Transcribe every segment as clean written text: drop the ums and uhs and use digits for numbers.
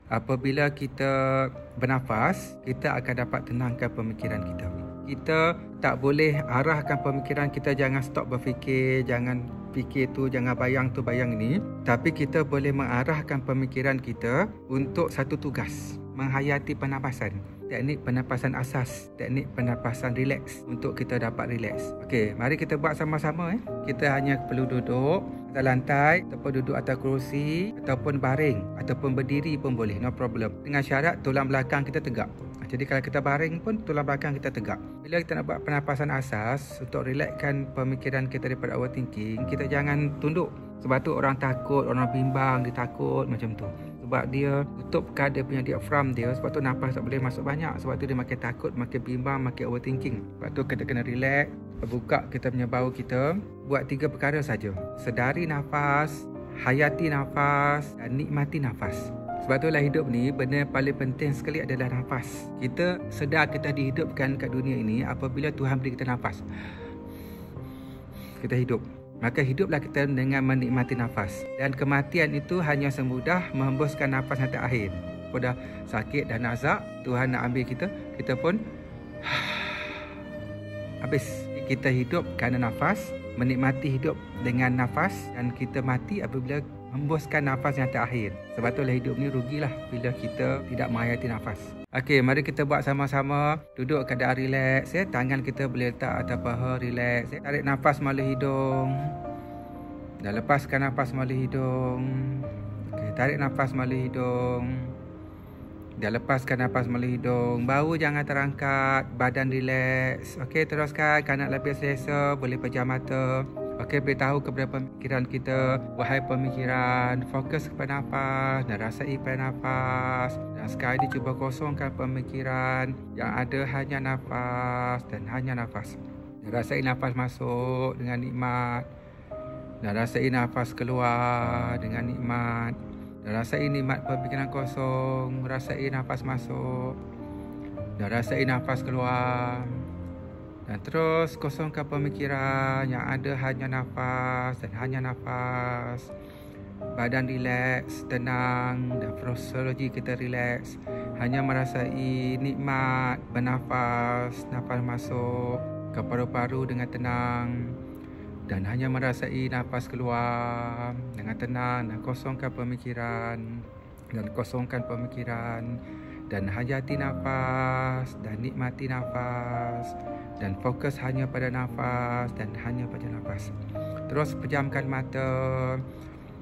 Apabila kita bernafas, kita akan dapat tenangkan pemikiran kita. Kita tak boleh arahkan pemikiran kita, jangan stop berfikir, jangan fikir tu, jangan bayang tu, bayang ni. Tapi kita boleh mengarahkan pemikiran kita untuk satu tugas, menghayati pernafasan. Teknik pernafasan asas, teknik pernafasan relax untuk kita dapat relax. Okey, mari kita buat sama-sama. Kita hanya perlu duduk atas lantai, ataupun duduk atas kerusi, ataupun baring, ataupun berdiri pun boleh, no problem. Dengan syarat tulang belakang kita tegak. Jadi kalau kita baring pun tulang belakang kita tegak. Bila kita nak buat pernafasan asas untuk relaxkan pemikiran kita daripada overthinking, kita jangan tunduk. Sebab tu orang takut, orang bimbang, dia takut macam tu. Sebab dia tutupkan dia punya diaphragm dia, sebab tu nafas tak boleh masuk banyak. Sebab tu dia makin takut, makin bimbang, makin overthinking. Sebab tu kita kena relax, buka kita punya bahu kita. Buat 3 perkara saja. Sedari nafas, hayati nafas dan nikmati nafas. Sebab itulah hidup ni, benda yang paling penting sekali adalah nafas. Kita sedar kita dihidupkan kat dunia ini apabila Tuhan beri kita nafas. Kita hidup. Maka hiduplah kita dengan menikmati nafas. Dan kematian itu hanya semudah menghembuskan nafas sampai akhir. Kalau dah sakit dan nazak, Tuhan nak ambil kita, kita pun habis. Kita hidup kerana nafas, menikmati hidup dengan nafas, dan kita mati apabila hembuskan nafas yang terakhir. Sebab itulah hidup ni rugilah bila kita tidak menghayati nafas. Okey, mari kita buat sama-sama. Duduk keadaan relax. Tangan kita boleh letak atas paha, relax. Tarik nafas melalui hidung. Dan lepaskan nafas melalui hidung. Okey, tarik nafas melalui hidung. Dan lepaskan nafas melalui hidung. Bahu jangan terangkat, badan relax. Okey, teruskan. Kanak lebih selesa, boleh pejam mata. Okey, beritahu kepada pemikiran kita, wahai pemikiran, fokus kepada nafas dan rasai pada nafas. Dan sekali cuba kosongkan pemikiran, yang ada hanya nafas dan hanya nafas. Dan rasai nafas masuk dengan nikmat. Dan rasai nafas keluar dengan nikmat. Dan rasai nikmat pemikiran kosong, rasai nafas masuk. Dan rasai nafas keluar. Dan terus kosongkan pemikiran, yang ada hanya nafas dan hanya nafas. Badan relax, tenang, dan fisiologi kita relax. Hanya merasai nikmat bernafas, nafas masuk ke paru-paru dengan tenang. Dan hanya merasai nafas keluar dengan tenang, dan kosongkan pemikiran. Dan kosongkan pemikiran. Dan hayati nafas dan nikmati nafas. Dan fokus hanya pada nafas dan hanya pada nafas. Terus pejamkan mata.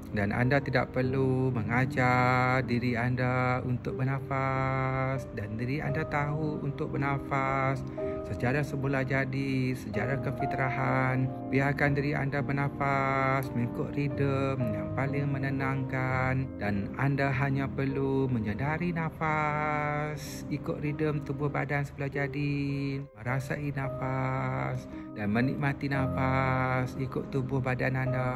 Dan anda tidak perlu mengajar diri anda untuk bernafas. Dan diri anda tahu untuk bernafas secara semula jadi, secara kefitrahan. Biarkan diri anda bernafas mengikut ritme yang paling menenangkan. Dan anda hanya perlu menyedari nafas, ikut ritme tubuh badan semula jadi, merasai nafas dan menikmati nafas ikut tubuh badan anda.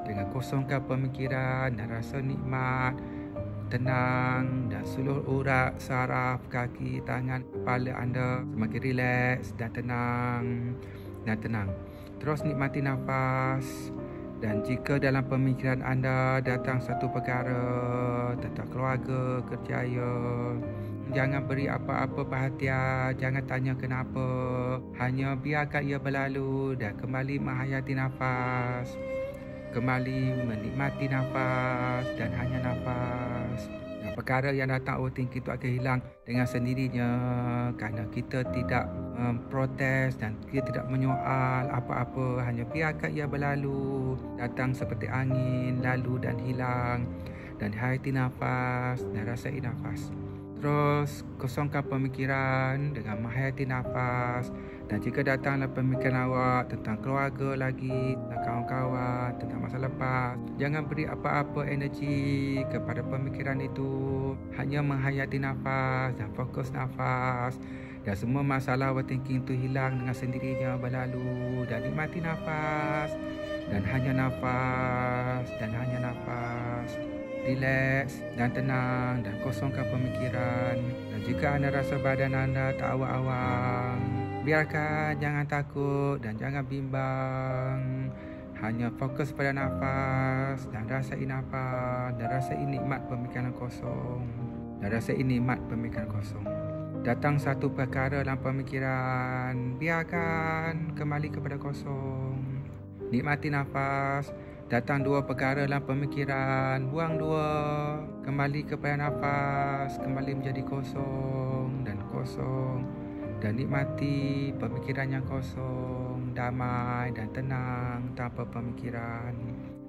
Dengan kosongkan pemikiran dan rasa nikmat, tenang, dan seluruh urat, saraf, kaki, tangan, kepala anda semakin rileks dan tenang. Terus nikmati nafas. Dan jika dalam pemikiran anda datang satu perkara tentang keluarga, kerjaya, jangan beri apa-apa perhatian, jangan tanya kenapa. Hanya biarkan ia berlalu dan kembali menghayati nafas. Kembali menikmati nafas dan hanya nafas. Dan perkara yang datang overthinking itu akan hilang dengan sendirinya kerana kita tidak protes dan kita tidak menyoal apa-apa. Hanya biarkan ia berlalu, datang seperti angin, lalu dan hilang. Dan hayati nafas dan rasai nafas. Terus kosongkan pemikiran dengan menghayati nafas. Dan jika datanglah pemikiran awak tentang keluarga lagi, tentang kawan-kawan, tentang masa lepas, jangan beri apa-apa energi kepada pemikiran itu. Hanya menghayati nafas dan fokus nafas. Dan semua masalah overthinking itu hilang dengan sendirinya, berlalu. Dan nikmati nafas dan hanya nafas dan hanya nafas. Relax dan tenang dan kosongkan pemikiran. Dan jika anda rasa badan anda tak awang-awang, biarkan, jangan takut dan jangan bimbang. Hanya fokus pada nafas dan rasai nafas dan rasai nikmat pemikiran kosong. dan rasai nikmat pemikiran kosong. Datang satu perkara dalam pemikiran, biarkan kembali kepada kosong. Nikmati nafas. Datang dua perkara dalam pemikiran, buang dua. Kembali kepada nafas, kembali menjadi kosong dan kosong. Dan nikmati pemikiran yang kosong, damai dan tenang tanpa pemikiran.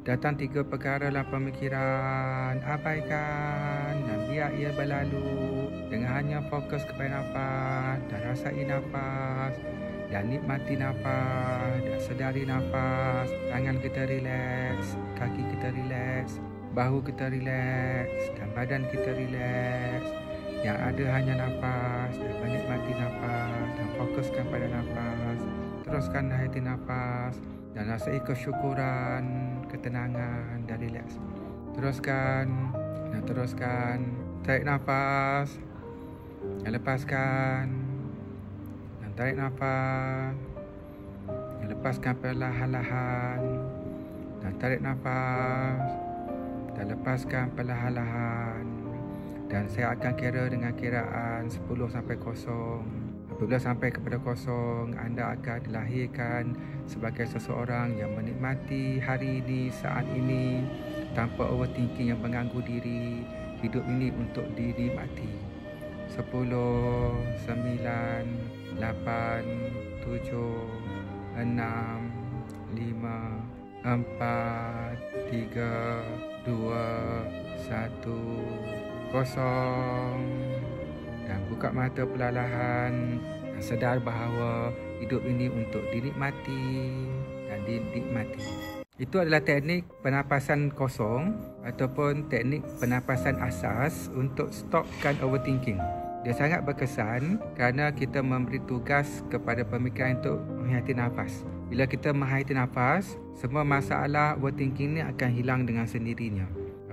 Datang tiga perkara dalam pemikiran, abaikan dan biar ia berlalu dengan hanya fokus kepada nafas dan rasai nafas dan nikmati nafas dan sedari nafas. Tangan kita rileks, kaki kita rileks, bahu kita rileks dan badan kita rileks. Yang ada hanya nafas dan menikmati nafas dan fokuskan pada nafas. Teruskan hayati nafas dan rasai kesyukuran, ketenangan dan rileks. Teruskan dan teruskan. Tarik nafas dan lepaskan. Dan tarik nafas dan lepaskan perlahan-lahan. Dan tarik nafas dan lepaskan perlahan-lahan. Dan saya akan kira dengan kiraan 10 sampai 0. Apabila sampai kepada 0, anda akan dilahirkan sebagai seseorang yang menikmati hari ini, saat ini, tanpa overthinking yang mengganggu diri. Hidup ini untuk dinikmati. 10, 9, 8, 7, 6, 5, 4, 3, 2, 1, 0. Dan buka mata perlahan dan sedar bahawa hidup ini untuk dinikmati dan dinikmati. Itu adalah teknik pernafasan kosong ataupun teknik pernafasan asas untuk stopkan overthinking. Dia sangat berkesan kerana kita memberi tugas kepada pemikiran untuk menghayati nafas. Bila kita menghayati nafas, semua masalah overthinking ni akan hilang dengan sendirinya.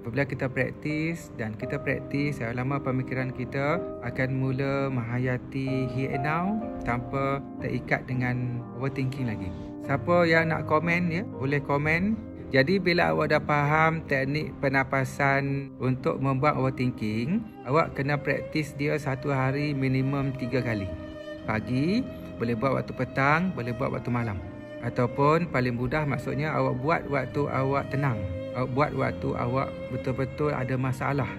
Apabila kita praktis dan kita praktis, lama pemikiran kita akan mula menghayati here and now tanpa terikat dengan overthinking lagi. Siapa yang nak komen ya, boleh komen. Jadi bila awak dah faham teknik pernafasan untuk membuat overthinking, awak kena praktis dia satu hari minimum 3 kali. Pagi, boleh buat waktu petang, boleh buat waktu malam. Ataupun paling mudah maksudnya awak buat waktu awak tenang. Awak buat waktu awak betul-betul ada masalah.